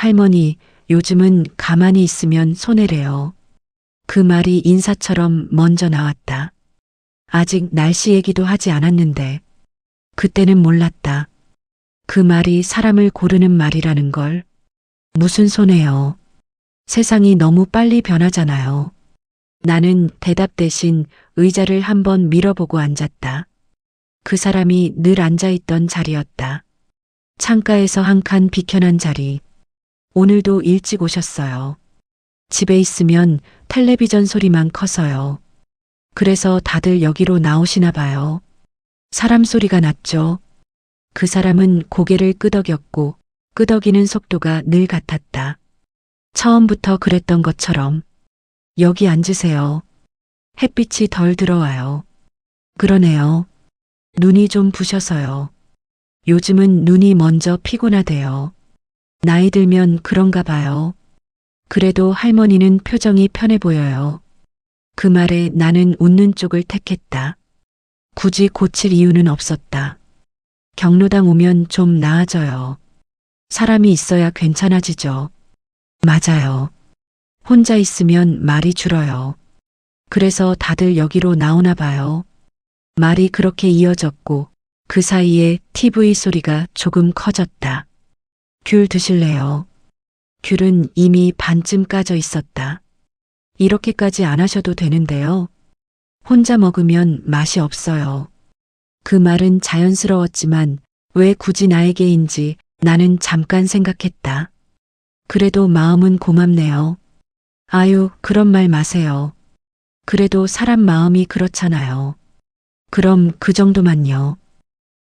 할머니, 요즘은 가만히 있으면 손해래요. 그 말이 인사처럼 먼저 나왔다. 아직 날씨 얘기도 하지 않았는데 그때는 몰랐다. 그 말이 사람을 고르는 말이라는 걸. 무슨 손해요. 세상이 너무 빨리 변하잖아요. 나는 대답 대신 의자를 한번 밀어보고 앉았다. 그 사람이 늘 앉아있던 자리였다. 창가에서 한 칸 비켜난 자리. 오늘도 일찍 오셨어요. 집에 있으면 텔레비전 소리만 커서요. 그래서 다들 여기로 나오시나 봐요. 사람 소리가 났죠. 그 사람은 고개를 끄덕였고 끄덕이는 속도가 늘 같았다. 처음부터 그랬던 것처럼. 여기 앉으세요. 햇빛이 덜 들어와요. 그러네요. 눈이 좀 부셔서요. 요즘은 눈이 먼저 피곤하대요. 나이 들면 그런가 봐요. 그래도 할머니는 표정이 편해 보여요. 그 말에 나는 웃는 쪽을 택했다. 굳이 고칠 이유는 없었다. 경로당 오면 좀 나아져요. 사람이 있어야 괜찮아지죠. 맞아요. 혼자 있으면 말이 줄어요. 그래서 다들 여기로 나오나 봐요. 말이 그렇게 이어졌고 그 사이에 TV 소리가 조금 커졌다. 귤 드실래요? 귤은 이미 반쯤 까져 있었다. 이렇게까지 안 하셔도 되는데요. 혼자 먹으면 맛이 없어요. 그 말은 자연스러웠지만 왜 굳이 나에게인지 나는 잠깐 생각했다. 그래도 마음은 고맙네요. 아유, 그런 말 마세요. 그래도 사람 마음이 그렇잖아요. 그럼 그 정도만요.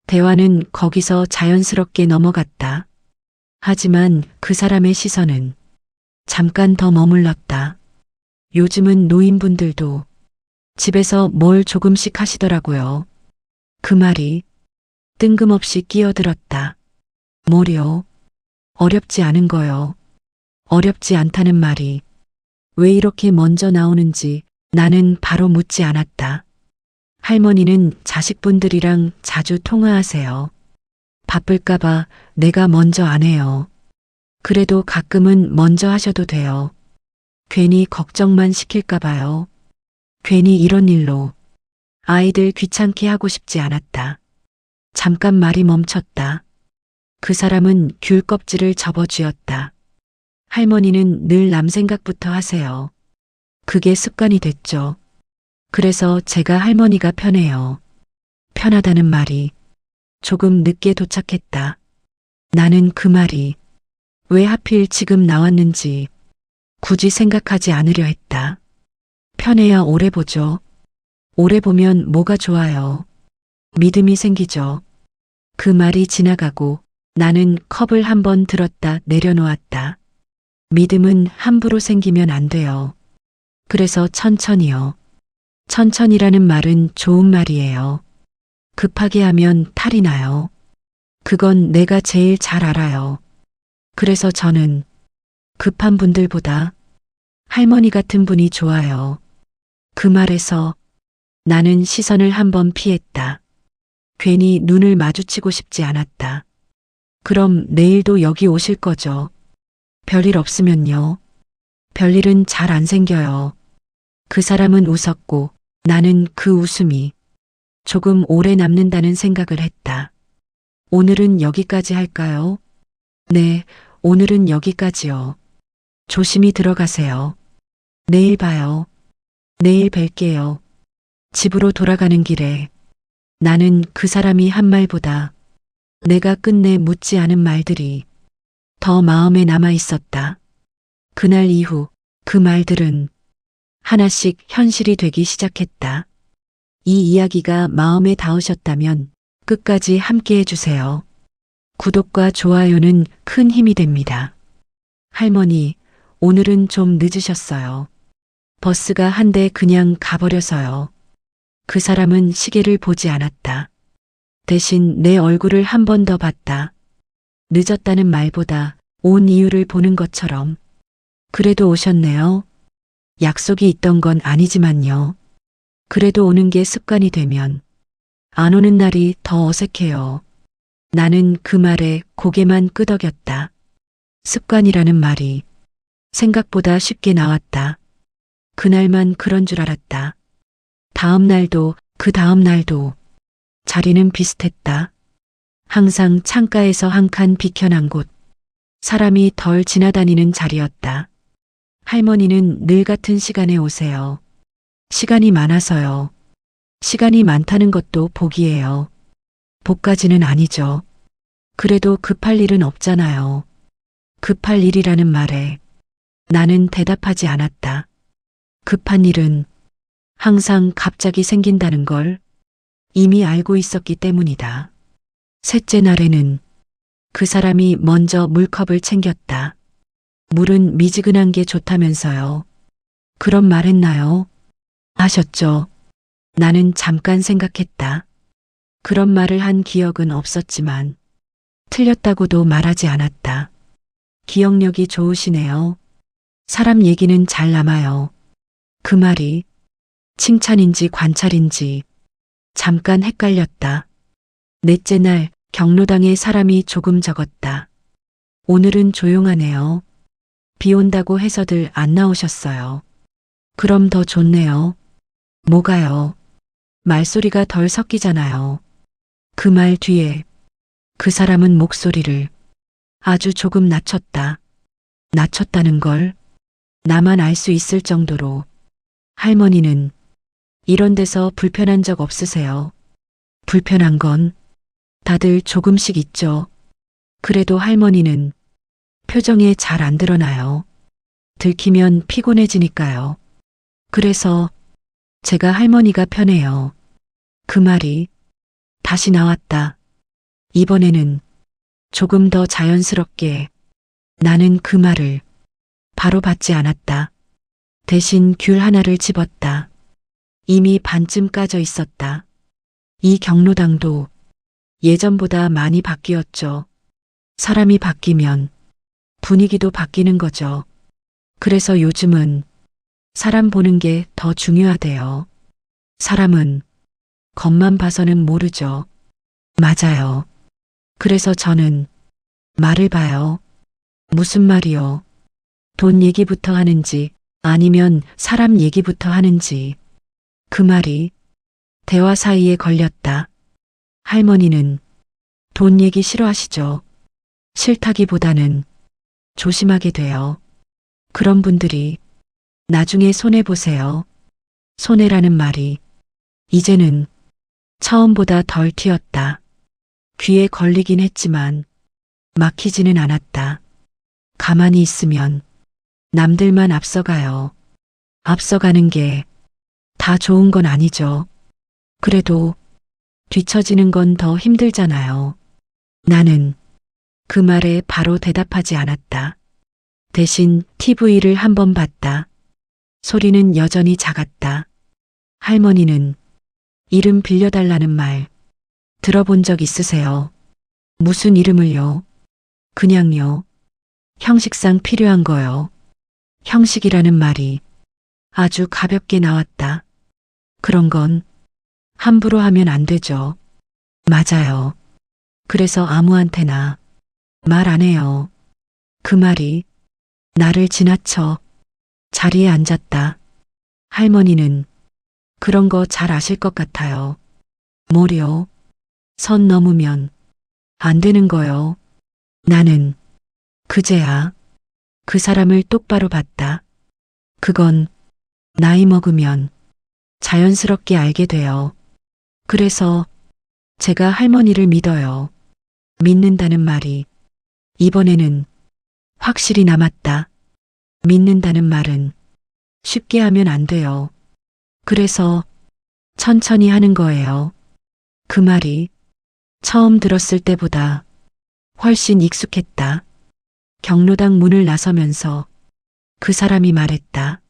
대화는 거기서 자연스럽게 넘어갔다. 하지만 그 사람의 시선은 잠깐 더 머물렀다. 요즘은 노인분들도 집에서 뭘 조금씩 하시더라고요. 그 말이 뜬금없이 끼어들었다. 뭐요? 어렵지 않은 거요. 어렵지 않다는 말이 왜 이렇게 먼저 나오는지 나는 바로 묻지 않았다. 할머니는 자식분들이랑 자주 통화하세요. 바쁠까봐 내가 먼저 안 해요. 그래도 가끔은 먼저 하셔도 돼요. 괜히 걱정만 시킬까봐요. 괜히 이런 일로 아이들 귀찮게 하고 싶지 않았다. 잠깐 말이 멈췄다. 그 사람은 귤 껍질을 접어쥐었다. 할머니는 늘 남 생각부터 하세요. 그게 습관이 됐죠. 그래서 제가 할머니가 편해요. 편하다는 말이 조금 늦게 도착했다. 나는 그 말이 왜 하필 지금 나왔는지 굳이 생각하지 않으려 했다. 편해야 오래 보죠. 오래 보면 뭐가 좋아요. 믿음이 생기죠. 그 말이 지나가고 나는 컵을 한번 들었다 내려놓았다. 믿음은 함부로 생기면 안 돼요. 그래서 천천히요. 천천히라는 말은 좋은 말이에요. 급하게 하면 탈이 나요. 그건 내가 제일 잘 알아요. 그래서 저는 급한 분들보다 할머니 같은 분이 좋아요. 그 말에서 나는 시선을 한번 피했다. 괜히 눈을 마주치고 싶지 않았다. 그럼 내일도 여기 오실 거죠? 별일 없으면요. 별일은 잘 안 생겨요. 그 사람은 웃었고 나는 그 웃음이 조금 오래 남는다는 생각을 했다. 오늘은 여기까지 할까요? 네, 오늘은 여기까지요. 조심히 들어가세요. 내일 봐요. 내일 뵐게요. 집으로 돌아가는 길에 나는 그 사람이 한 말보다 내가 끝내 묻지 않은 말들이 더 마음에 남아 있었다. 그날 이후 그 말들은 하나씩 현실이 되기 시작했다. 이 이야기가 마음에 닿으셨다면 끝까지 함께 해주세요. 구독과 좋아요는 큰 힘이 됩니다. 할머니, 오늘은 좀 늦으셨어요. 버스가 한 대 그냥 가버려서요. 그 사람은 시계를 보지 않았다. 대신 내 얼굴을 한 번 더 봤다. 늦었다는 말보다 온 이유를 보는 것처럼. 그래도 오셨네요. 약속이 있던 건 아니지만요. 그래도 오는 게 습관이 되면 안 오는 날이 더 어색해요. 나는 그 말에 고개만 끄덕였다. 습관이라는 말이 생각보다 쉽게 나왔다. 그날만 그런 줄 알았다. 다음 날도 그 다음 날도 자리는 비슷했다. 항상 창가에서 한 칸 비켜난 곳. 사람이 덜 지나다니는 자리였다. 할머니는 늘 같은 시간에 오세요. 시간이 많아서요. 시간이 많다는 것도 복이에요. 복까지는 아니죠. 그래도 급할 일은 없잖아요. 급할 일이라는 말에 나는 대답하지 않았다. 급한 일은 항상 갑자기 생긴다는 걸 이미 알고 있었기 때문이다. 셋째 날에는 그 사람이 먼저 물컵을 챙겼다. 물은 미지근한 게 좋다면서요. 그런 말 했나요? 하셨죠. 나는 잠깐 생각했다. 그런 말을 한 기억은 없었지만 틀렸다고도 말하지 않았다. 기억력이 좋으시네요. 사람 얘기는 잘 남아요. 그 말이 칭찬인지 관찰인지 잠깐 헷갈렸다. 넷째 날 경로당에 사람이 조금 적었다. 오늘은 조용하네요. 비 온다고 해서들 안 나오셨어요. 그럼 더 좋네요. 뭐가요? 말소리가 덜 섞이잖아요. 그 말 뒤에 그 사람은 목소리를 아주 조금 낮췄다. 낮췄다는 걸 나만 알 수 있을 정도로. 할머니는 이런 데서 불편한 적 없으세요? 불편한 건 다들 조금씩 있죠. 그래도 할머니는 표정에 잘 안 드러나요. 들키면 피곤해지니까요. 그래서 제가 할머니가 편해요. 그 말이 다시 나왔다. 이번에는 조금 더 자연스럽게. 나는 그 말을 바로 받지 않았다. 대신 귤 하나를 집었다. 이미 반쯤 까져 있었다. 이 경로당도 예전보다 많이 바뀌었죠. 사람이 바뀌면 분위기도 바뀌는 거죠. 그래서 요즘은 사람 보는 게 더 중요하대요. 사람은 겉만 봐서는 모르죠. 맞아요. 그래서 저는 말을 봐요. 무슨 말이요? 돈 얘기부터 하는지 아니면 사람 얘기부터 하는지. 그 말이 대화 사이에 걸렸다. 할머니는 돈 얘기 싫어하시죠? 싫다기보다는 조심하게 돼요. 그런 분들이 나중에 손해보세요. 손해라는 말이 이제는 처음보다 덜 튀었다. 귀에 걸리긴 했지만 막히지는 않았다. 가만히 있으면 남들만 앞서가요. 앞서가는 게 다 좋은 건 아니죠. 그래도 뒤처지는 건 더 힘들잖아요. 나는 그 말에 바로 대답하지 않았다. 대신 TV를 한번 봤다. 소리는 여전히 작았다. 할머니는 이름 빌려달라는 말 들어본 적 있으세요? 무슨 이름을요? 그냥요. 형식상 필요한 거요. 형식이라는 말이 아주 가볍게 나왔다. 그런 건 함부로 하면 안 되죠. 맞아요. 그래서 아무한테나 말 안 해요. 그 말이 나를 지나쳐 자리에 앉았다. 할머니는 그런 거 잘 아실 것 같아요. 뭐요? 선 넘으면 안 되는 거요. 나는 그제야 그 사람을 똑바로 봤다. 그건 나이 먹으면 자연스럽게 알게 돼요. 그래서 제가 할머니를 믿어요. 믿는다는 말이 이번에는 확실히 남았다. 믿는다는 말은 쉽게 하면 안 돼요. 그래서 천천히 하는 거예요. 그 말이 처음 들었을 때보다 훨씬 익숙했다. 경로당 문을 나서면서 그 사람이 말했다.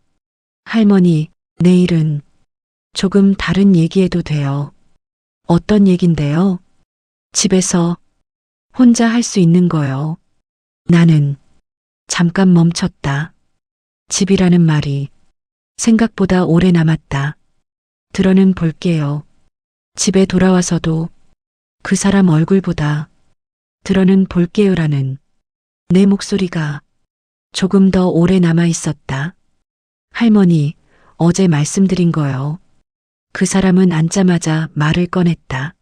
할머니, 내일은 조금 다른 얘기해도 돼요. 어떤 얘긴데요? 집에서 혼자 할 수 있는 거요. 나는 잠깐 멈췄다. 집이라는 말이 생각보다 오래 남았다. 들어는 볼게요. 집에 돌아와서도 그 사람 얼굴보다 들어는 볼게요라는 내 목소리가 조금 더 오래 남아 있었다. 할머니, 어제 말씀드린 거요. 그 사람은 앉자마자 말을 꺼냈다.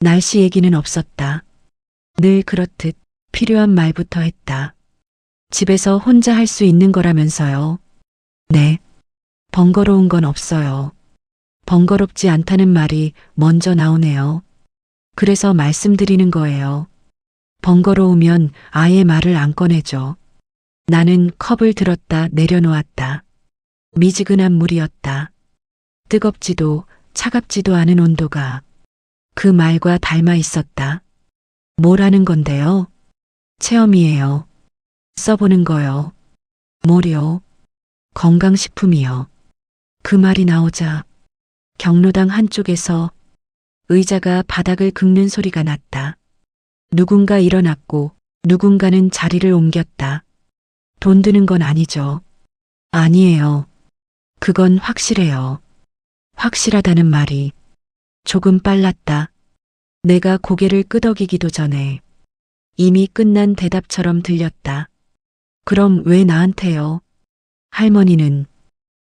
날씨 얘기는 없었다. 늘 그렇듯 필요한 말부터 했다. 집에서 혼자 할 수 있는 거라면서요. 네. 번거로운 건 없어요. 번거롭지 않다는 말이 먼저 나오네요. 그래서 말씀드리는 거예요. 번거로우면 아예 말을 안 꺼내죠. 나는 컵을 들었다 내려놓았다. 미지근한 물이었다. 뜨겁지도 차갑지도 않은 온도가 그 말과 닮아 있었다. 뭘 하는 건데요? 체험이에요. 써보는 거요. 뭐요? 건강식품이요. 그 말이 나오자 경로당 한쪽에서 의자가 바닥을 긁는 소리가 났다. 누군가 일어났고 누군가는 자리를 옮겼다. 돈 드는 건 아니죠. 아니에요. 그건 확실해요. 확실하다는 말이 조금 빨랐다. 내가 고개를 끄덕이기도 전에 이미 끝난 대답처럼 들렸다. 그럼 왜 나한테요? 할머니는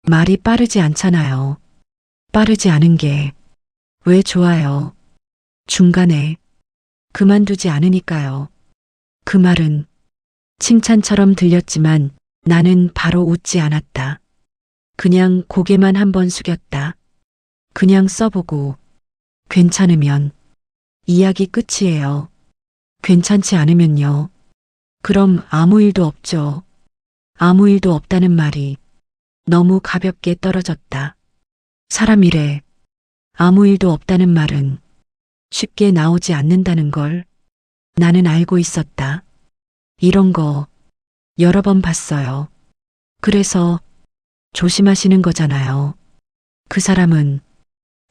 말이 빠르지 않잖아요. 빠르지 않은 게 왜 좋아요? 중간에 그만두지 않으니까요. 그 말은 칭찬처럼 들렸지만 나는 바로 웃지 않았다. 그냥 고개만 한번 숙였다. 그냥 써보고 괜찮으면 이야기 끝이에요. 괜찮지 않으면요. 그럼 아무 일도 없죠. 아무 일도 없다는 말이 너무 가볍게 떨어졌다. 사람 일에 아무 일도 없다는 말은 쉽게 나오지 않는다는 걸 나는 알고 있었다. 이런 거 여러 번 봤어요. 그래서 조심하시는 거잖아요. 그 사람은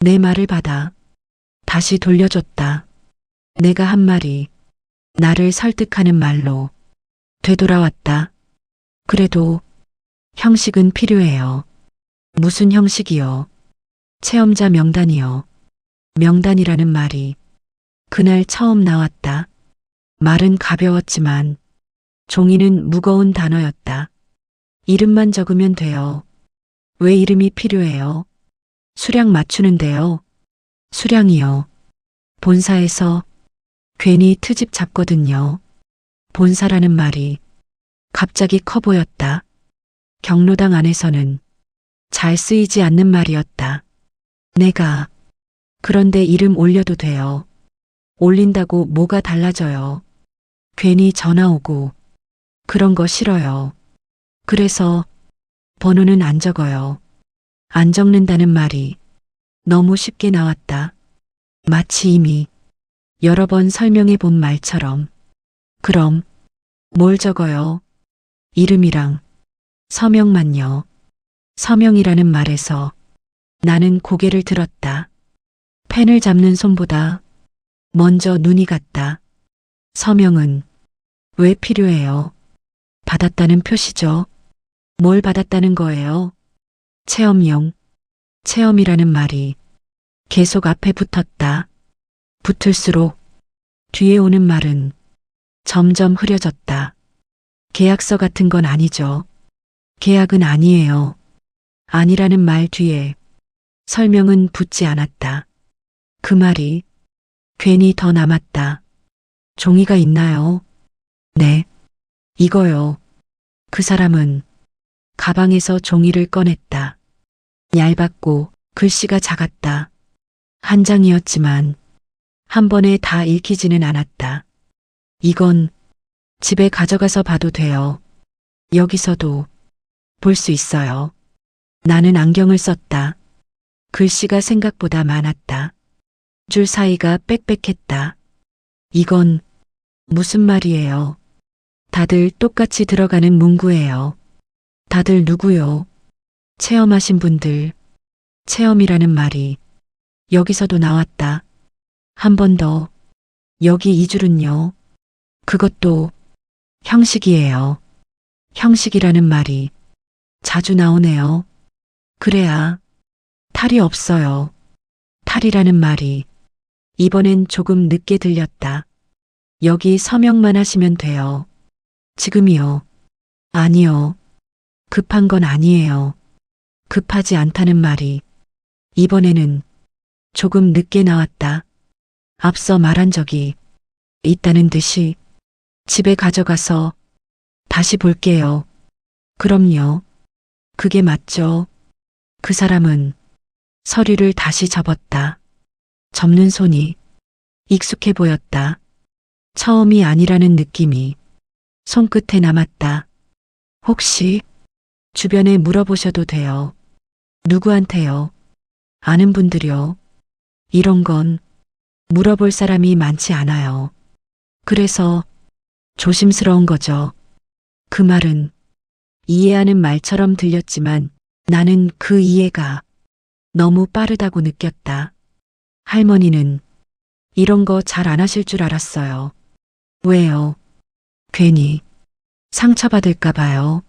내 말을 받아 다시 돌려줬다. 내가 한 말이 나를 설득하는 말로 되돌아왔다. 그래도 형식은 필요해요. 무슨 형식이요? 체험자 명단이요. 명단이라는 말이 그날 처음 나왔다. 말은 가벼웠지만 종이는 무거운 단어였다. 이름만 적으면 돼요. 왜 이름이 필요해요? 수량 맞추는데요. 수량이요. 본사에서 괜히 트집 잡거든요. 본사라는 말이 갑자기 커 보였다. 경로당 안에서는 잘 쓰이지 않는 말이었다. 내가 그런데 이름 올려도 돼요. 올린다고 뭐가 달라져요. 괜히 전화 오고 그런 거 싫어요. 그래서 번호는 안 적어요. 안 적는다는 말이 너무 쉽게 나왔다. 마치 이미 여러 번 설명해 본 말처럼. 그럼 뭘 적어요? 이름이랑 서명만요. 서명이라는 말에서 나는 고개를 들었다. 펜을 잡는 손보다 먼저 눈이 갔다. 서명은 왜 필요해요? 받았다는 표시죠. 뭘 받았다는 거예요? 체험용. 체험이라는 말이 계속 앞에 붙었다. 붙을수록 뒤에 오는 말은 점점 흐려졌다. 계약서 같은 건 아니죠. 계약은 아니에요. 아니라는 말 뒤에 설명은 붙지 않았다. 그 말이 괜히 더 남았다. 종이가 있나요? 네. 이거요. 그 사람은 가방에서 종이를 꺼냈다. 얇았고 글씨가 작았다. 한 장이었지만 한 번에 다 읽히지는 않았다. 이건 집에 가져가서 봐도 돼요. 여기서도 볼 수 있어요. 나는 안경을 썼다. 글씨가 생각보다 많았다. 줄 사이가 빽빽했다. 이건 무슨 말이에요? 다들 똑같이 들어가는 문구예요. 다들 누구요? 체험하신 분들. 체험이라는 말이 여기서도 나왔다. 한 번 더. 여기 이 줄은요. 그것도 형식이에요. 형식이라는 말이 자주 나오네요. 그래야 탈이 없어요. 탈이라는 말이 이번엔 조금 늦게 들렸다. 여기 서명만 하시면 돼요. 지금이요. 아니요. 급한 건 아니에요. 급하지 않다는 말이 이번에는 조금 늦게 나왔다. 앞서 말한 적이 있다는 듯이 집에 가져가서 다시 볼게요. 그럼요. 그게 맞죠. 그 사람은 서류를 다시 접었다. 접는 손이 익숙해 보였다. 처음이 아니라는 느낌이 손끝에 남았다. 혹시 주변에 물어보셔도 돼요. 누구한테요? 아는 분들이요. 이런 건 물어볼 사람이 많지 않아요. 그래서 조심스러운 거죠. 그 말은 이해하는 말처럼 들렸지만 나는 그 이해가 너무 빠르다고 느꼈다. 할머니는 이런 거 잘 안 하실 줄 알았어요. 왜요? 괜히 상처받을까 봐요.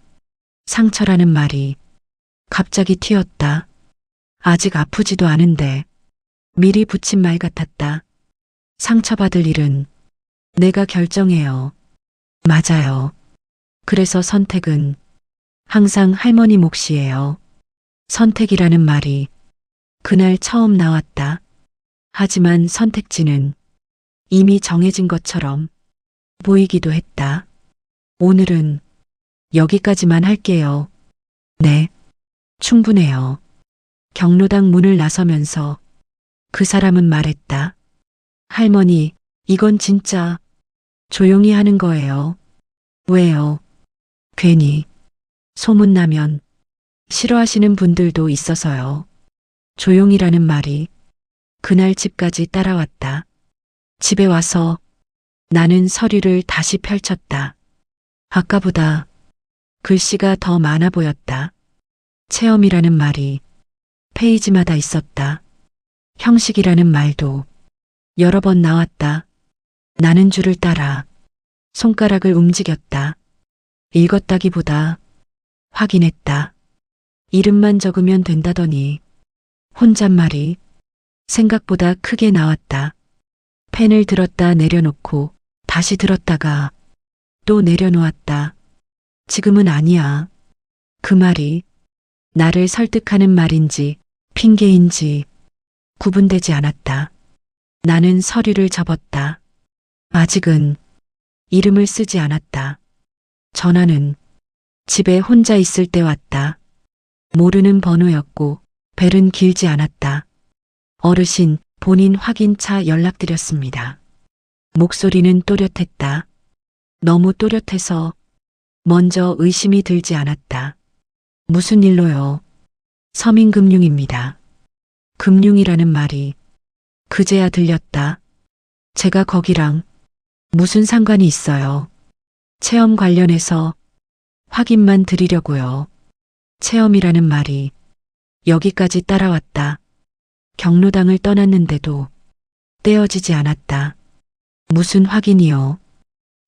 상처라는 말이 갑자기 튀었다. 아직 아프지도 않은데 미리 붙인 말 같았다. 상처받을 일은 내가 결정해요. 맞아요. 그래서 선택은 항상 할머니 몫이에요. 선택이라는 말이 그날 처음 나왔다. 하지만 선택지는 이미 정해진 것처럼 보이기도 했다. 오늘은 여기까지만 할게요. 네, 충분해요. 경로당 문을 나서면서 그 사람은 말했다. 할머니, 이건 진짜 조용히 하는 거예요. 왜요? 괜히 소문나면 싫어하시는 분들도 있어서요. 조용이라는 말이 그날 집까지 따라왔다. 집에 와서 나는 서류를 다시 펼쳤다. 아까보다 글씨가 더 많아 보였다. 체험이라는 말이 페이지마다 있었다. 형식이라는 말도 여러 번 나왔다. 나는 줄을 따라 손가락을 움직였다. 읽었다기보다 확인했다. 이름만 적으면 된다더니 혼잣말이 생각보다 크게 나왔다. 펜을 들었다 내려놓고 다시 들었다가 또 내려놓았다. 지금은 아니야. 그 말이 나를 설득하는 말인지 핑계인지 구분되지 않았다. 나는 서류를 접었다. 아직은 이름을 쓰지 않았다. 전화는 집에 혼자 있을 때 왔다. 모르는 번호였고 벨은 길지 않았다. 어르신, 본인 확인차 연락드렸습니다. 목소리는 또렷했다. 너무 또렷해서 먼저 의심이 들지 않았다. 무슨 일로요? 서민금융입니다. 금융이라는 말이 그제야 들렸다. 제가 거기랑 무슨 상관이 있어요? 체험 관련해서 확인만 드리려고요. 체험이라는 말이 여기까지 따라왔다. 경로당을 떠났는데도 떼어지지 않았다. 무슨 확인이요?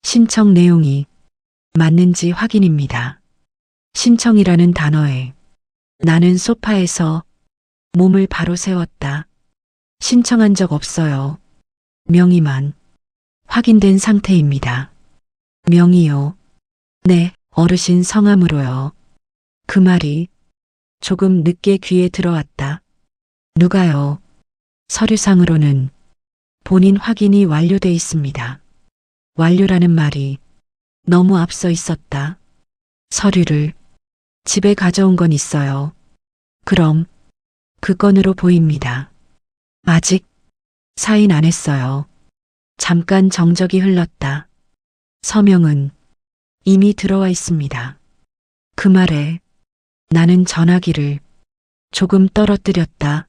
신청 내용이 맞는지 확인입니다. 신청이라는 단어에 나는 소파에서 몸을 바로 세웠다. 신청한 적 없어요. 명의만 확인된 상태입니다. 명의요? 네, 어르신 성함으로요. 그 말이 조금 늦게 귀에 들어왔다. 누가요? 서류상으로는 본인 확인이 완료돼 있습니다. 완료라는 말이 너무 앞서 있었다. 서류를 집에 가져온 건 있어요. 그럼 그 건으로 보입니다. 아직 사인 안 했어요. 잠깐 정적이 흘렀다. 서명은 이미 들어와 있습니다. 그 말에 나는 전화기를 조금 떨어뜨렸다.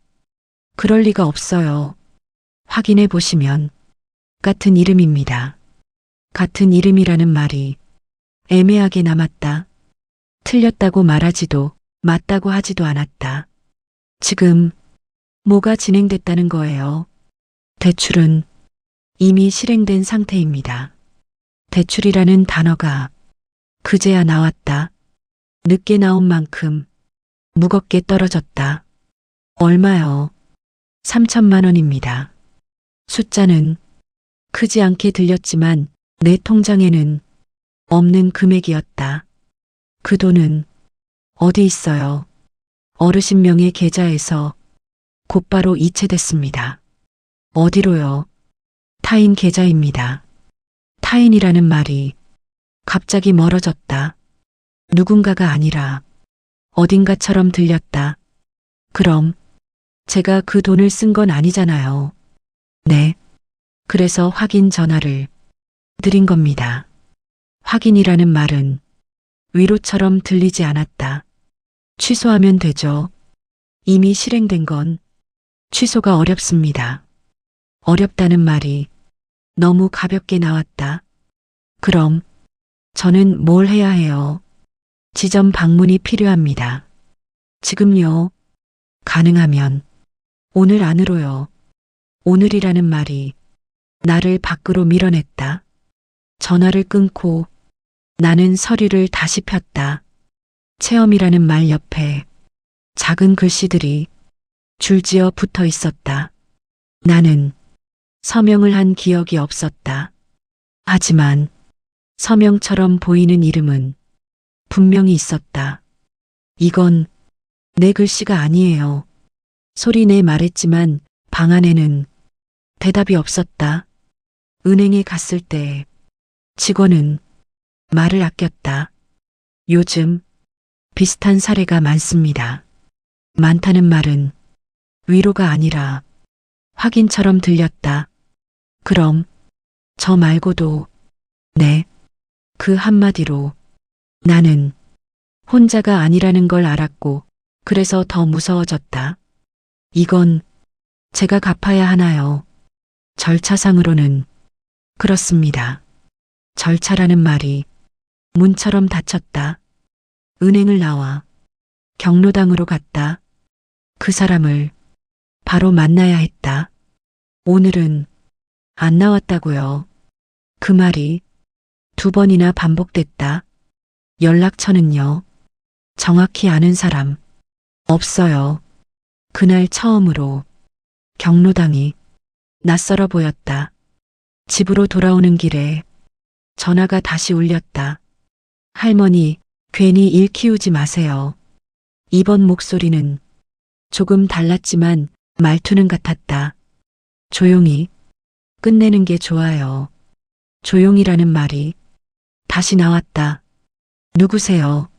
그럴 리가 없어요. 확인해 보시면 같은 이름입니다. 같은 이름이라는 말이 애매하게 남았다. 틀렸다고 말하지도 맞다고 하지도 않았다. 지금 뭐가 진행됐다는 거예요? 대출은 이미 실행된 상태입니다. 대출이라는 단어가 그제야 나왔다. 늦게 나온 만큼 무겁게 떨어졌다. 얼마요? 3천만 원입니다. 숫자는 크지 않게 들렸지만 내 통장에는 없는 금액이었다. 그 돈은 어디 있어요? 어르신 명의 계좌에서 곧바로 이체됐습니다. 어디로요? 타인 계좌입니다. 타인이라는 말이 갑자기 멀어졌다. 누군가가 아니라 어딘가처럼 들렸다. 그럼 제가 그 돈을 쓴 건 아니잖아요. 네. 그래서 확인 전화를 드린 겁니다. 확인이라는 말은 위로처럼 들리지 않았다. 취소하면 되죠. 이미 실행된 건 취소가 어렵습니다. 어렵다는 말이 너무 가볍게 나왔다. 그럼 저는 뭘 해야 해요? 지점 방문이 필요합니다. 지금요. 가능하면 오늘 안으로요. 오늘이라는 말이 나를 밖으로 밀어냈다. 전화를 끊고 나는 서류를 다시 폈다. 체험이라는 말 옆에 작은 글씨들이 줄지어 붙어 있었다. 나는 서명을 한 기억이 없었다. 하지만 서명처럼 보이는 이름은 분명히 있었다. 이건 내 글씨가 아니에요. 소리내 말했지만 방 안에는 대답이 없었다. 은행에 갔을 때 직원은 말을 아꼈다. 요즘 비슷한 사례가 많습니다. 많다는 말은 위로가 아니라 확인처럼 들렸다. 그럼 저 말고도 네. 그 한마디로 나는 혼자가 아니라는 걸 알았고 그래서 더 무서워졌다. 이건 제가 갚아야 하나요? 절차상으로는 그렇습니다. 절차라는 말이 문처럼 닫혔다. 은행을 나와 경로당으로 갔다. 그 사람을 바로 만나야 했다. 오늘은 안 나왔다고요. 그 말이 2번이나 반복됐다. 연락처는요. 정확히 아는 사람 없어요. 그날 처음으로 경로당이 낯설어 보였다. 집으로 돌아오는 길에 전화가 다시 울렸다. 할머니, 괜히 일 키우지 마세요. 이번 목소리는 조금 달랐지만 말투는 같았다. 조용히 끝내는 게 좋아요. 조용이라는 말이 다시 나왔다. 누구세요?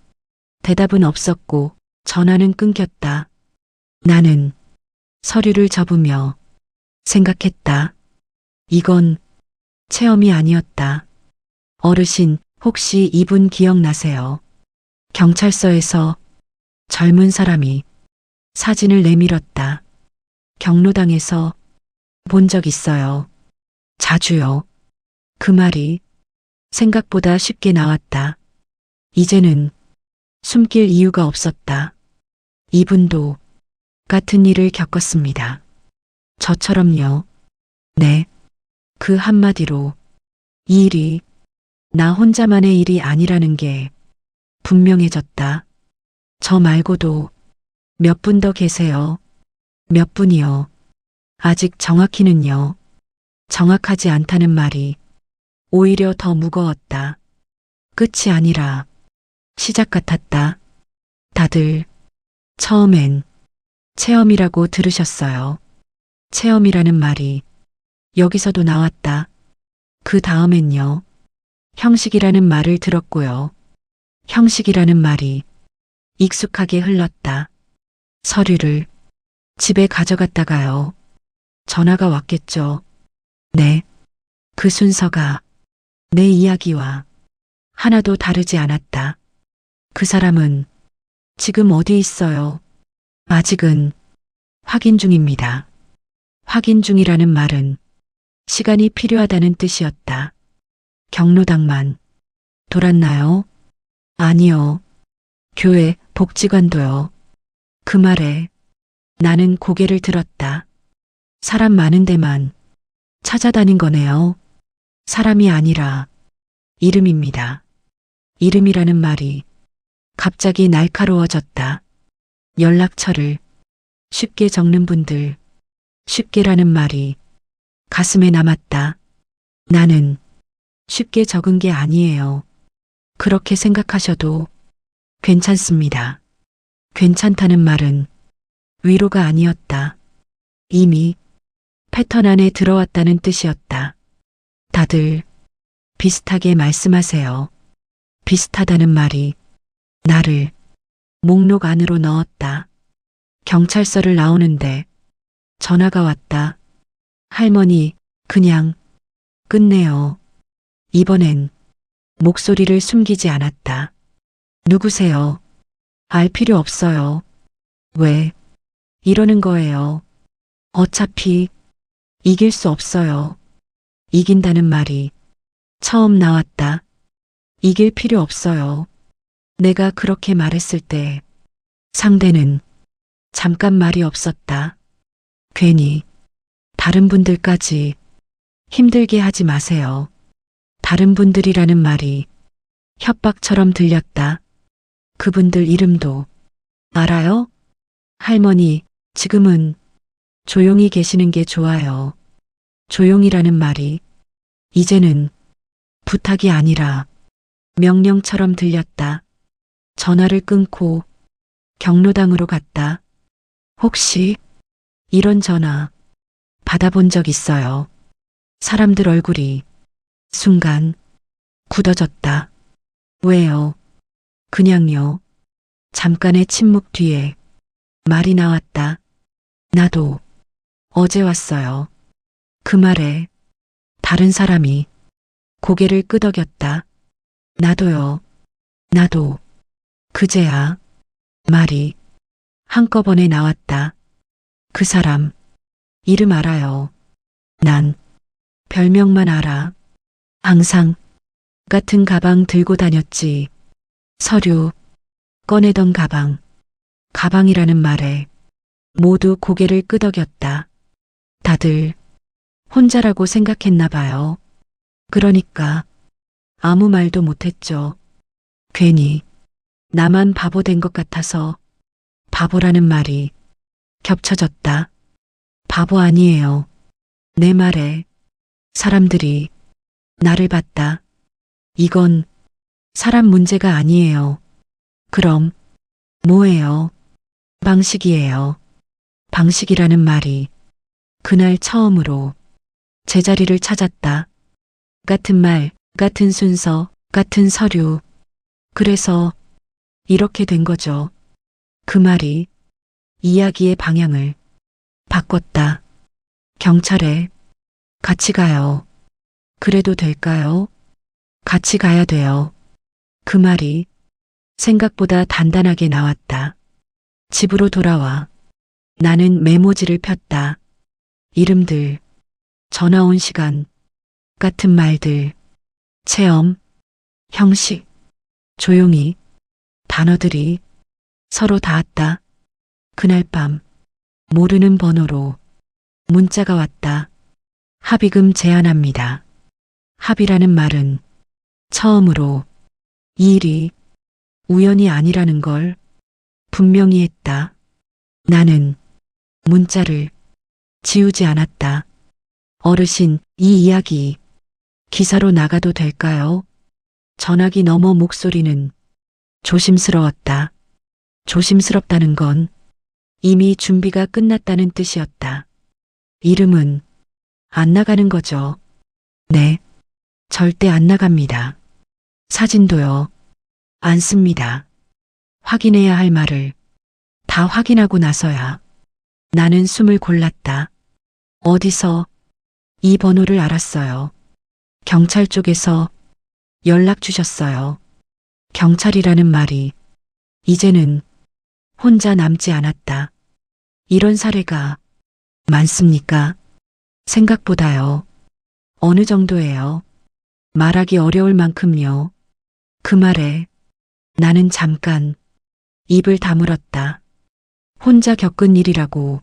대답은 없었고 전화는 끊겼다. 나는 서류를 접으며 생각했다. 이건 체험이 아니었다. 어르신, 혹시 이분 기억나세요? 경찰서에서 젊은 사람이 사진을 내밀었다. 경로당에서 본 적 있어요. 자주요. 그 말이 생각보다 쉽게 나왔다. 이제는 숨길 이유가 없었다. 이분도 같은 일을 겪었습니다. 저처럼요. 네. 그 한마디로 이 일이 나 혼자만의 일이 아니라는 게 분명해졌다. 저 말고도 몇 분 더 계세요. 몇 분이요. 아직 정확히는요. 정확하지 않다는 말이 오히려 더 무거웠다. 끝이 아니라 시작 같았다. 다들 처음엔 체험이라고 들으셨어요. 체험이라는 말이 여기서도 나왔다. 그 다음엔요. 형식이라는 말을 들었고요. 형식이라는 말이 익숙하게 흘렀다. 서류를 집에 가져갔다가요. 전화가 왔겠죠. 네. 그 순서가 내 이야기와 하나도 다르지 않았다. 그 사람은 지금 어디 있어요? 아직은 확인 중입니다. 확인 중이라는 말은 시간이 필요하다는 뜻이었다. 경로당만 돌았나요? 아니요. 교회, 복지관도요. 그 말에 나는 고개를 들었다. 사람 많은 데만 찾아다닌 거네요. 사람이 아니라 이름입니다. 이름이라는 말이 갑자기 날카로워졌다. 연락처를 쉽게 적는 분들, 쉽게라는 말이 가슴에 남았다. 나는 쉽게 적은 게 아니에요. 그렇게 생각하셔도 괜찮습니다. 괜찮다는 말은 위로가 아니었다. 이미 패턴 안에 들어왔다는 뜻이었다. 다들 비슷하게 말씀하세요. 비슷하다는 말이 나를 목록 안으로 넣었다. 경찰서를 나오는데 전화가 왔다. 할머니, 그냥 끝내요. 이번엔 목소리를 숨기지 않았다. 누구세요? 알 필요 없어요. 왜 이러는 거예요? 어차피 이길 수 없어요. 이긴다는 말이 처음 나왔다. 이길 필요 없어요. 내가 그렇게 말했을 때 상대는 잠깐 말이 없었다. 괜히 다른 분들까지 힘들게 하지 마세요. 다른 분들이라는 말이 협박처럼 들렸다. 그분들 이름도 알아요? 할머니, 지금은 조용히 계시는 게 좋아요. 조용이라는 말이 이제는 부탁이 아니라 명령처럼 들렸다. 전화를 끊고 경로당으로 갔다. 혹시 이런 전화 받아본 적 있어요? 사람들 얼굴이 순간 굳어졌다. 왜요? 그냥요. 잠깐의 침묵 뒤에 말이 나왔다. 나도 어제 왔어요. 그 말에 다른 사람이 고개를 끄덕였다. 나도요. 나도 그제야 말이 한꺼번에 나왔다. 그 사람 이름 알아요. 난 별명만 알아. 항상 같은 가방 들고 다녔지. 서류 꺼내던 가방. 가방이라는 말에 모두 고개를 끄덕였다. 다들 혼자라고 생각했나 봐요. 그러니까 아무 말도 못했죠. 괜히 나만 바보 된 것 같아서 바보라는 말이 겹쳐졌다. 바보 아니에요. 내 말에 사람들이 나를 봤다. 이건 사람 문제가 아니에요. 그럼 뭐예요? 방식이에요. 방식이라는 말이 그날 처음으로 제자리를 찾았다. 같은 말, 같은 순서, 같은 서류. 그래서 이렇게 된 거죠. 그 말이 이야기의 방향을 바꿨다. 경찰에 같이 가요. 그래도 될까요? 같이 가야 돼요. 그 말이 생각보다 단단하게 나왔다. 집으로 돌아와 나는 메모지를 폈다. 이름들, 전화 온 시간, 같은 말들, 체험, 형식, 조용히 단어들이 서로 닿았다. 그날 밤 모르는 번호로 문자가 왔다. 합의금 제한합니다. 합의라는 말은 처음으로 이 일이 우연이 아니라는 걸 분명히 했다. 나는 문자를 지우지 않았다. 어르신, 이 이야기 기사로 나가도 될까요? 전화기 너머 목소리는 조심스러웠다. 조심스럽다는 건 이미 준비가 끝났다는 뜻이었다. 이름은 안 나가는 거죠. 네, 절대 안 나갑니다. 사진도요. 안 씁니다. 확인해야 할 말을 다 확인하고 나서야 나는 숨을 골랐다. 어디서 이 번호를 알았어요. 경찰 쪽에서 연락 주셨어요. 경찰이라는 말이 이제는 혼자 남지 않았다. 이런 사례가 많습니까? 생각보다요. 어느 정도예요? 말하기 어려울 만큼요. 그 말에 나는 잠깐 입을 다물었다. 혼자 겪은 일이라고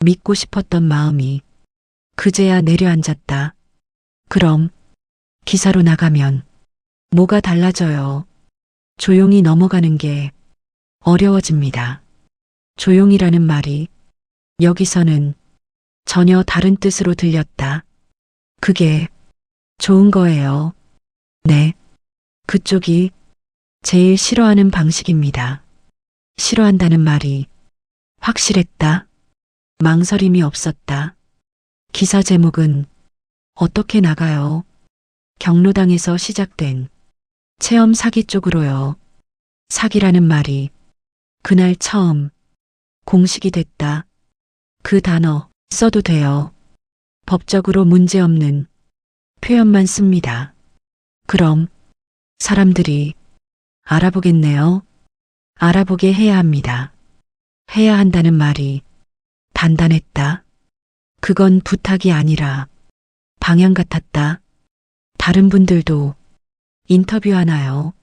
믿고 싶었던 마음이 그제야 내려앉았다. 그럼 기사로 나가면 뭐가 달라져요? 조용히 넘어가는 게 어려워집니다. 조용이라는 말이 여기서는 전혀 다른 뜻으로 들렸다. 그게 좋은 거예요. 네, 그쪽이 제일 싫어하는 방식입니다. 싫어한다는 말이 확실했다. 망설임이 없었다. 기사 제목은 어떻게 나가요? 경로당에서 시작된 체험 사기 쪽으로요. 사기라는 말이 그날 처음 공식이 됐다. 그 단어 써도 돼요. 법적으로 문제없는 표현만 씁니다. 그럼 사람들이 알아보겠네요. 알아보게 해야 합니다. 해야 한다는 말이 단단했다. 그건 부탁이 아니라 방향 같았다. 다른 분들도 인터뷰하나요?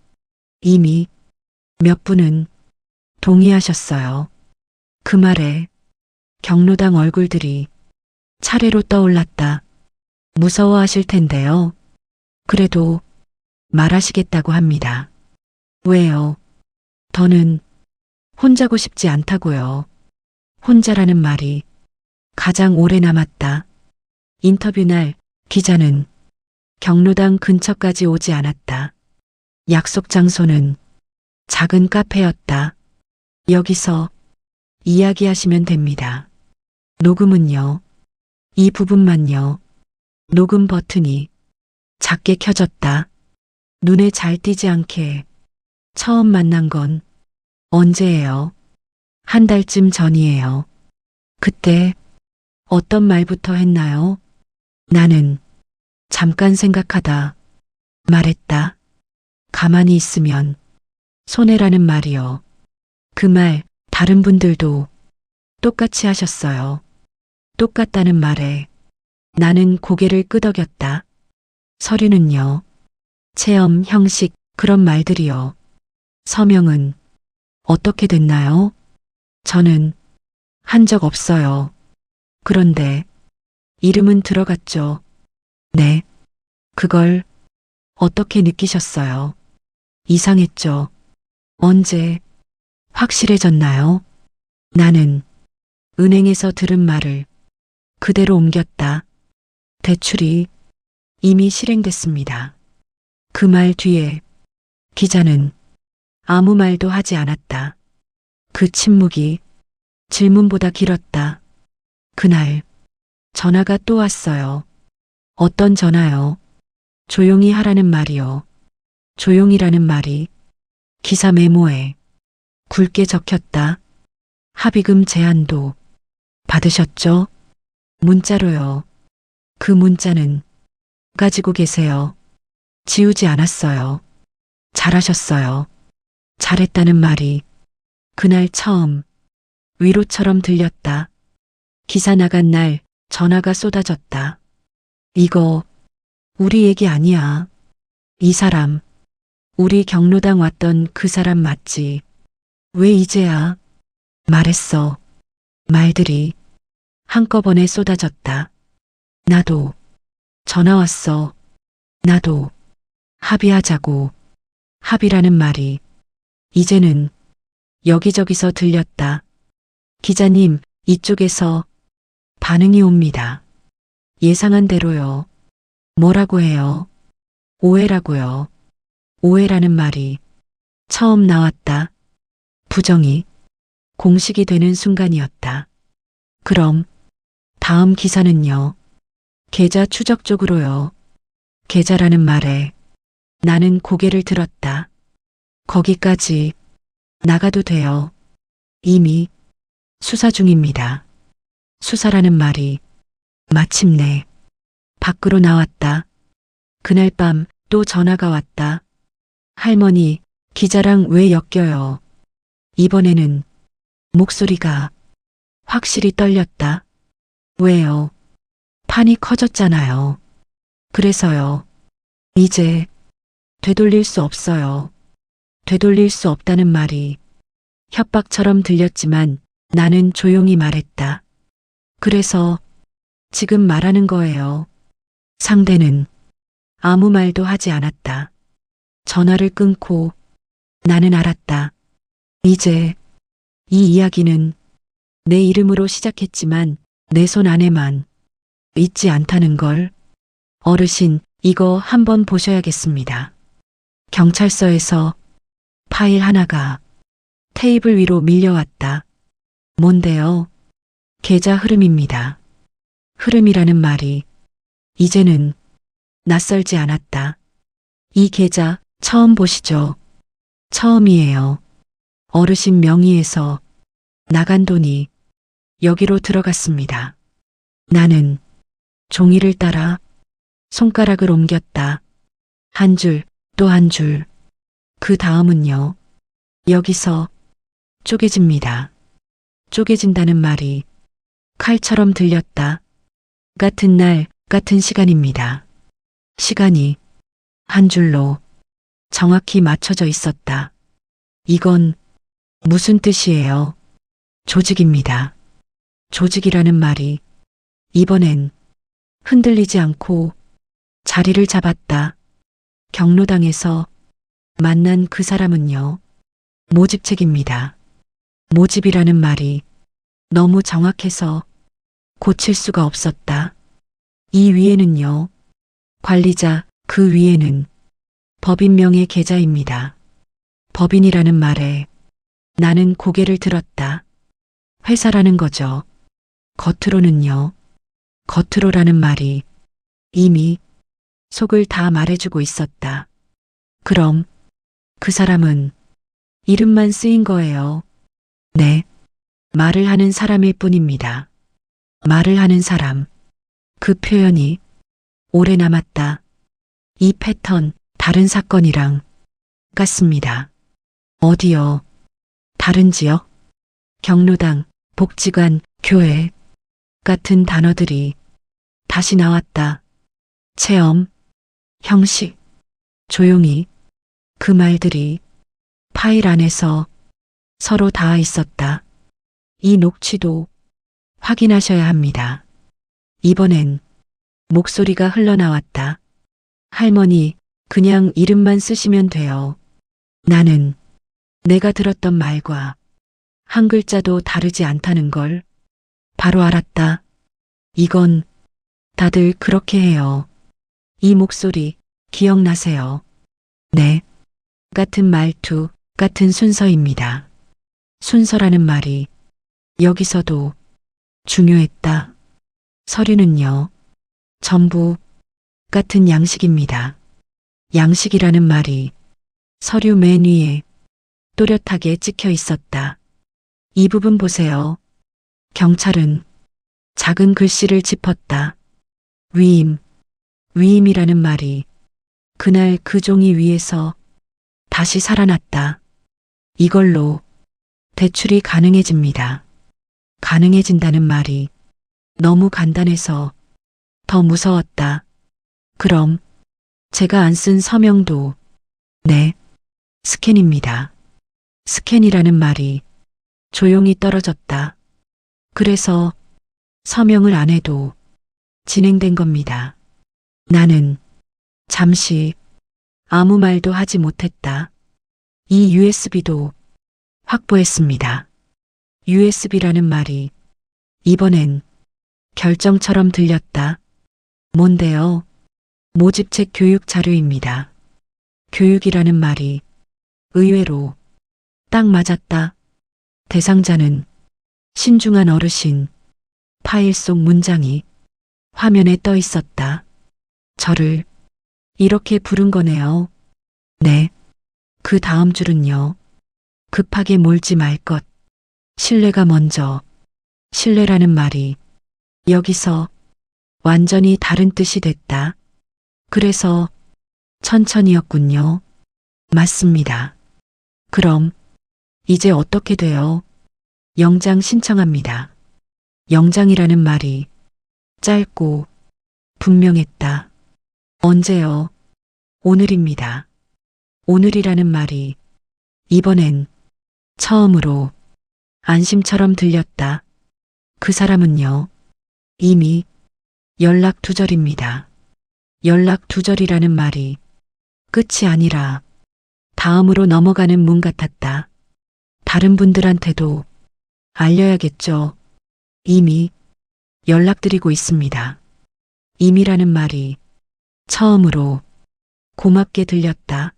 이미 몇 분은 동의하셨어요. 그 말에 경로당 얼굴들이 차례로 떠올랐다. 무서워하실 텐데요. 그래도 말하시겠다고 합니다. 왜요? 더는 혼자고 싶지 않다고요. 혼자라는 말이 가장 오래 남았다. 인터뷰 날 기자는 경로당 근처까지 오지 않았다. 약속 장소는 작은 카페였다. 여기서 이야기하시면 됩니다. 녹음은요. 이 부분만요. 녹음 버튼이 작게 켜졌다. 눈에 잘 띄지 않게 처음 만난 건 언제예요? 한 달쯤 전이에요. 그때 어떤 말부터 했나요? 나는 잠깐 생각하다 말했다. 가만히 있으면 손해라는 말이요. 그 말 다른 분들도 똑같이 하셨어요. 똑같다는 말에 나는 고개를 끄덕였다. 서류는요. 체험, 형식, 그런 말들이요. 서명은 어떻게 됐나요? 저는 한 적 없어요. 그런데 이름은 들어갔죠. 네. 그걸 어떻게 느끼셨어요? 이상했죠. 언제 확실해졌나요? 나는 은행에서 들은 말을 그대로 옮겼다. 대출이 이미 실행됐습니다. 그 말 뒤에 기자는 아무 말도 하지 않았다. 그 침묵이 질문보다 길었다. 그날 전화가 또 왔어요. 어떤 전화요? 조용히 하라는 말이요. 조용히라는 말이 기사 메모에 굵게 적혔다. 합의금 제한도 받으셨죠? 문자로요. 그 문자는 가지고 계세요. 지우지 않았어요. 잘하셨어요. 잘했다는 말이 그날 처음 위로처럼 들렸다. 기사 나간 날 전화가 쏟아졌다. 이거 우리 얘기 아니야. 이 사람, 우리 경로당 왔던 그 사람 맞지? 왜 이제야? 말했어. 말들이 한꺼번에 쏟아졌다. 나도 전화 왔어. 나도 합의하자고. 합의라는 말이 이제는 여기저기서 들렸다. 기자님, 이쪽에서 반응이 옵니다. 예상한 대로요. 뭐라고 해요? 오해라고요. 오해라는 말이 처음 나왔다. 부정이 공식이 되는 순간이었다. 그럼 다음 기사는요. 계좌 추적 쪽으로요. 계좌라는 말에 나는 고개를 들었다. 거기까지 나가도 돼요. 이미 수사 중입니다. 수사라는 말이 마침내 밖으로 나왔다. 그날 밤 또 전화가 왔다. 할머니, 기자랑 왜 엮여요? 이번에는 목소리가 확실히 떨렸다. 왜요? 판이 커졌잖아요. 그래서요. 이제 되돌릴 수 없어요. 되돌릴 수 없다는 말이 협박처럼 들렸지만 나는 조용히 말했다. 그래서 지금 말하는 거예요. 상대는 아무 말도 하지 않았다. 전화를 끊고 나는 알았다. 이제 이 이야기는 내 이름으로 시작했지만 내 손 안에만 있지 않다는 걸. 어르신, 이거 한번 보셔야겠습니다. 경찰서에서 파일 하나가 테이블 위로 밀려왔다. 뭔데요? 계좌 흐름입니다. 흐름이라는 말이 이제는 낯설지 않았다. 이 계좌 처음 보시죠? 처음이에요. 어르신 명의에서 나간 돈이 여기로 들어갔습니다. 나는 종이를 따라 손가락을 옮겼다. 한 줄, 또 한 줄. 그 다음은요. 여기서 쪼개집니다. 쪼개진다는 말이 칼처럼 들렸다. 같은 날, 같은 시간입니다. 시간이 한 줄로 정확히 맞춰져 있었다. 이건 무슨 뜻이에요? 조직입니다. 조직이라는 말이 이번엔 흔들리지 않고 자리를 잡았다. 경로당에서 만난 그 사람은요. 모집책입니다. 모집이라는 말이 너무 정확해서 고칠 수가 없었다. 이 위에는요. 관리자, 그 위에는 법인명의 계좌입니다. 법인이라는 말에 나는 고개를 들었다. 회사라는 거죠. 겉으로는요. 겉으로라는 말이 이미 속을 다 말해주고 있었다. 그럼 그 사람은 이름만 쓰인 거예요. 네. 말을 하는 사람일 뿐입니다. 말을 하는 사람. 그 표현이 오래 남았다. 이 패턴, 다른 사건이랑 같습니다. 어디요? 다른지요? 경로당, 복지관, 교회 같은 단어들이 다시 나왔다. 체험, 형식, 조용히 그 말들이 파일 안에서 서로 닿아 있었다. 이 녹취도 확인하셔야 합니다. 이번엔 목소리가 흘러나왔다. 할머니, 그냥 이름만 쓰시면 돼요. 나는 내가 들었던 말과 한 글자도 다르지 않다는 걸 바로 알았다. 이건 다들 그렇게 해요. 이 목소리 기억나세요? 네. 같은 말투, 같은 순서입니다. 순서라는 말이 여기서도 중요했다. 서류는요. 전부 같은 양식입니다. 양식이라는 말이 서류 맨 위에 또렷하게 찍혀 있었다. 이 부분 보세요. 경찰은 작은 글씨를 짚었다. 위임, 위임이라는 말이 그날 그 종이 위에서 다시 살아났다. 이걸로 대출이 가능해집니다. 가능해진다는 말이 너무 간단해서 더 무서웠다. 그럼 제가 안 쓴 서명도 네, 스캔입니다. 스캔이라는 말이 조용히 떨어졌다. 그래서 서명을 안 해도 진행된 겁니다. 나는 잠시 아무 말도 하지 못했다. 이 USB도 확보했습니다. USB라는 말이 이번엔 결정처럼 들렸다. 뭔데요? 모집책 교육 자료입니다. 교육이라는 말이 의외로 딱 맞았다. 대상자는 신중한 어르신. 파일 속 문장이 화면에 떠 있었다. 저를 이렇게 부른 거네요. 네. 그 다음 줄은요. 급하게 몰지 말 것. 신뢰가 먼저. 신뢰라는 말이 여기서 완전히 다른 뜻이 됐다. 그래서 천천히였군요. 맞습니다. 그럼 이제 어떻게 돼요? 영장 신청합니다. 영장이라는 말이 짧고 분명했다. 언제요? 오늘입니다. 오늘이라는 말이 이번엔 처음으로 안심처럼 들렸다. 그 사람은요. 이미 연락 두절입니다. 연락 두절이라는 말이 끝이 아니라 다음으로 넘어가는 문 같았다. 다른 분들한테도 알려야겠죠. 이미 연락드리고 있습니다. 이미라는 말이 처음으로 고맙게 들렸다.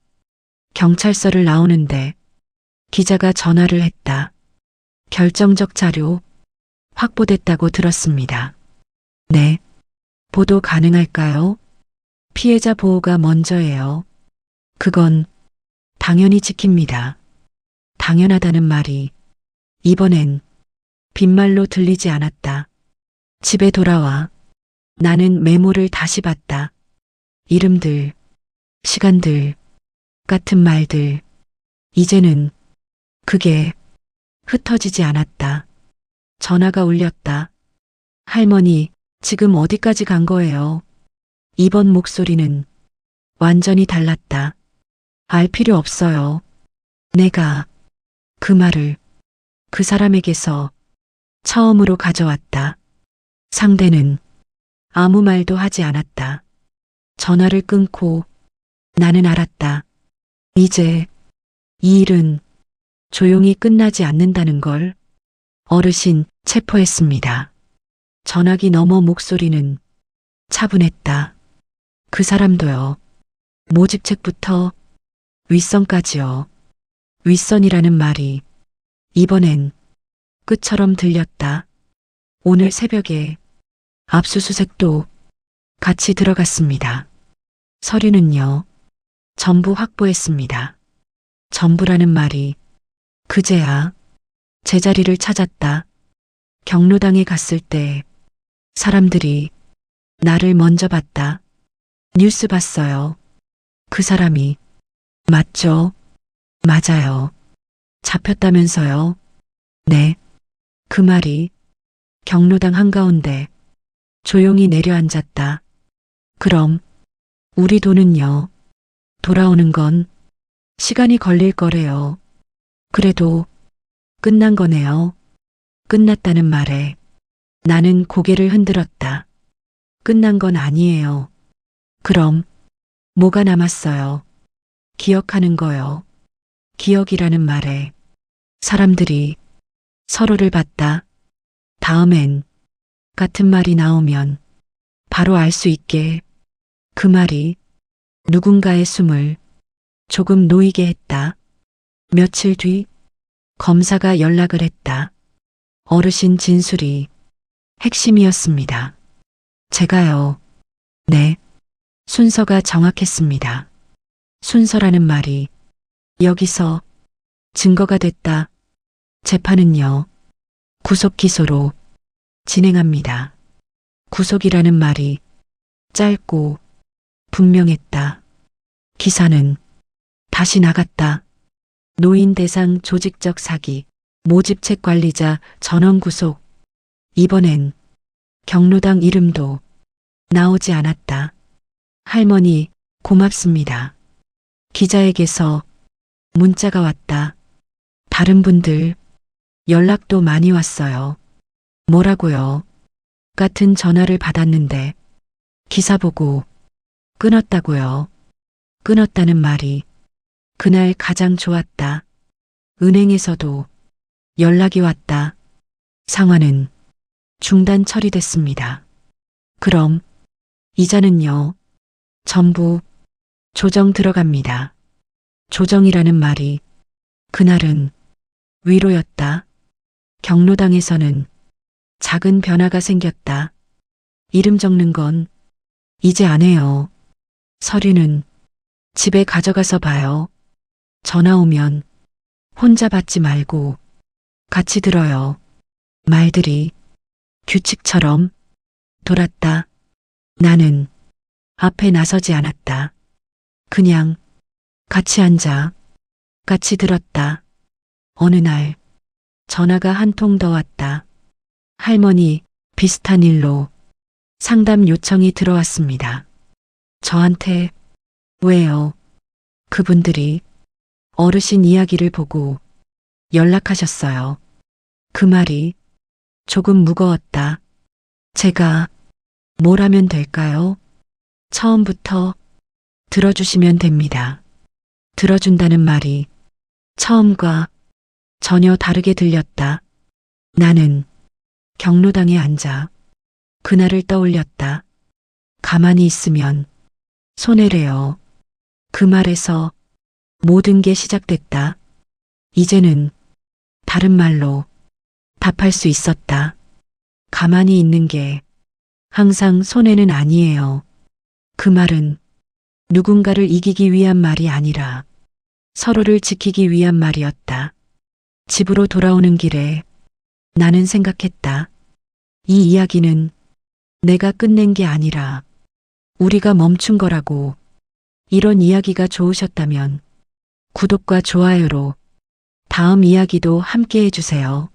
경찰서를 나오는데 기자가 전화를 했다. 결정적 자료 확보됐다고 들었습니다. 네. 보도 가능할까요? 피해자 보호가 먼저예요. 그건 당연히 지킵니다. 당연하다는 말이 이번엔 빈말로 들리지 않았다. 집에 돌아와 나는 메모를 다시 봤다. 이름들, 시간들, 같은 말들. 이제는 그게 흩어지지 않았다. 전화가 울렸다. 할머니, 지금 어디까지 간 거예요? 이번 목소리는 완전히 달랐다. 알 필요 없어요. 내가 그 말을 그 사람에게서 처음으로 가져왔다. 상대는 아무 말도 하지 않았다. 전화를 끊고 나는 알았다. 이제 이 일은 조용히 끝나지 않는다는 걸. 어르신 체포했습니다. 전화기 너머 목소리는 차분했다. 그 사람도요. 모집책부터 윗선까지요. 윗선이라는 말이 이번엔 끝처럼 들렸다. 오늘 새벽에 압수수색도 같이 들어갔습니다. 서류는요. 전부 확보했습니다. 전부라는 말이 그제야 제자리를 찾았다. 경로당에 갔을 때 사람들이 나를 먼저 봤다. 뉴스 봤어요. 그 사람이 맞죠? 맞아요. 잡혔다면서요? 네. 그 말이 경로당 한가운데 조용히 내려앉았다. 그럼 우리 돈은요? 돌아오는 건 시간이 걸릴 거래요. 그래도 끝난 거네요. 끝났다는 말에 나는 고개를 흔들었다. 끝난 건 아니에요. 그럼 뭐가 남았어요? 기억하는 거요. 기억이라는 말에 사람들이 서로를 봤다. 다음엔 같은 말이 나오면 바로 알 수 있게. 그 말이 누군가의 숨을 조금 놓이게 했다. 며칠 뒤 검사가 연락을 했다. 어르신 진술이 핵심이었습니다. 제가요. 네. 순서가 정확했습니다. 순서라는 말이 여기서 증거가 됐다. 재판은요. 구속 기소로 진행합니다. 구속이라는 말이 짧고 분명했다. 기사는 다시 나갔다. 노인 대상 조직적 사기, 모집책 관리자 전원 구속. 이번엔 경로당 이름도 나오지 않았다. 할머니, 고맙습니다. 기자에게서 문자가 왔다. 다른 분들 연락도 많이 왔어요. 뭐라고요? 같은 전화를 받았는데 기사 보고 끊었다고요. 끊었다는 말이 그날 가장 좋았다. 은행에서도 연락이 왔다. 상환은 중단 처리됐습니다. 그럼 이자는요? 전부 조정 들어갑니다. 조정이라는 말이 그날은 위로였다. 경로당에서는 작은 변화가 생겼다. 이름 적는 건 이제 안 해요. 서류는 집에 가져가서 봐요. 전화 오면 혼자 받지 말고 같이 들어요. 말들이 규칙처럼 돌았다. 나는 앞에 나서지 않았다. 그냥 같이 앉아 같이 들었다. 어느 날 전화가 한 통 더 왔다. 할머니, 비슷한 일로 상담 요청이 들어왔습니다. 저한테 왜요? 그분들이 어르신 이야기를 보고 연락하셨어요. 그 말이 조금 무거웠다. 제가 뭘 하면 될까요? 처음부터 들어주시면 됩니다. 들어준다는 말이 처음과 전혀 다르게 들렸다. 나는 경로당에 앉아 그날을 떠올렸다. 가만히 있으면 손해래요. 그 말에서 모든 게 시작됐다. 이제는 다른 말로 답할 수 있었다. 가만히 있는 게 항상 손해는 아니에요. 그 말은 누군가를 이기기 위한 말이 아니라 서로를 지키기 위한 말이었다. 집으로 돌아오는 길에 나는 생각했다. 이 이야기는 내가 끝낸 게 아니라 우리가 멈춘 거라고. 이런 이야기가 좋으셨다면 구독과 좋아요로 다음 이야기도 함께 해주세요.